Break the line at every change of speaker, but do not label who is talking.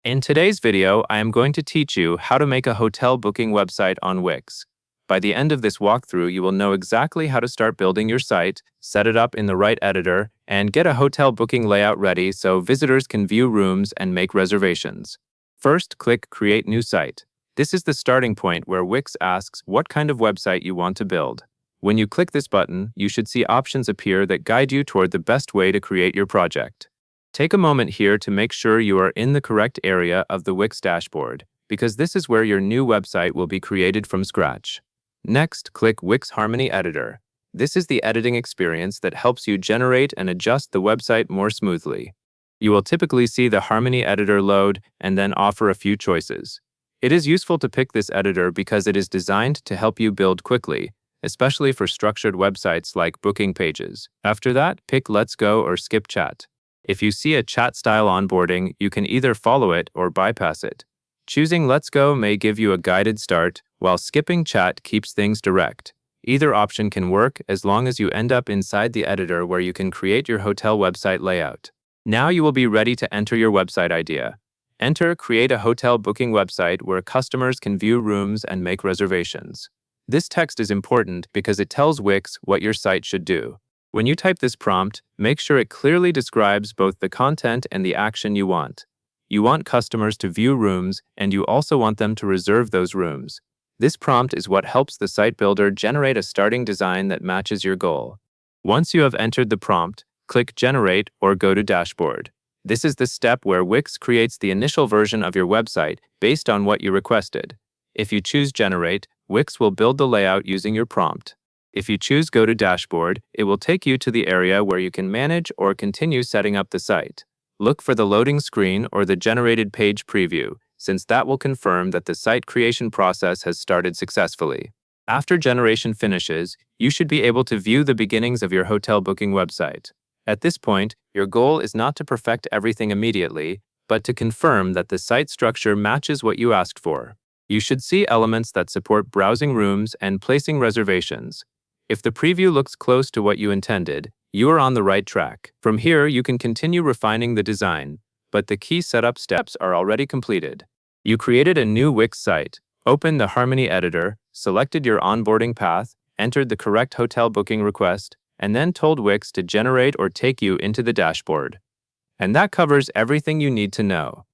In today's video, I am going to teach you how to make a hotel booking website on Wix. By the end of this walkthrough, you will know exactly how to start building your site, set it up in the right editor, and get a hotel booking layout ready so visitors can view rooms and make reservations. First, click Create New Site. This is the starting point where Wix asks what kind of website you want to build. When you click this button, you should see options appear that guide you toward the best way to create your project. Take a moment here to make sure you are in the correct area of the Wix dashboard, because this is where your new website will be created from scratch. Next, click Wix Harmony Editor. This is the editing experience that helps you generate and adjust the website more smoothly. You will typically see the Harmony Editor load and then offer a few choices. It is useful to pick this editor because it is designed to help you build quickly, especially for structured websites like booking pages. After that, pick Let's Go or Skip Chat. If you see a chat-style onboarding, you can either follow it or bypass it. Choosing Let's Go may give you a guided start, while skipping chat keeps things direct. Either option can work as long as you end up inside the editor where you can create your hotel website layout. Now you will be ready to enter your website idea. Enter Create a hotel booking website where customers can view rooms and make reservations. This text is important because it tells Wix what your site should do. When you type this prompt, make sure it clearly describes both the content and the action you want. You want customers to view rooms, and you also want them to reserve those rooms. This prompt is what helps the site builder generate a starting design that matches your goal. Once you have entered the prompt, click Generate or go to Dashboard. This is the step where Wix creates the initial version of your website based on what you requested. If you choose Generate, Wix will build the layout using your prompt. If you choose Go to Dashboard, it will take you to the area where you can manage or continue setting up the site. Look for the loading screen or the generated page preview, since that will confirm that the site creation process has started successfully. After generation finishes, you should be able to view the beginnings of your hotel booking website. At this point, your goal is not to perfect everything immediately, but to confirm that the site structure matches what you asked for. You should see elements that support browsing rooms and placing reservations. If the preview looks close to what you intended, you are on the right track. From here, you can continue refining the design, but the key setup steps are already completed. You created a new Wix site, opened the Harmony Editor, selected your onboarding path, entered the correct hotel booking request, and then told Wix to generate or take you into the dashboard. And that covers everything you need to know.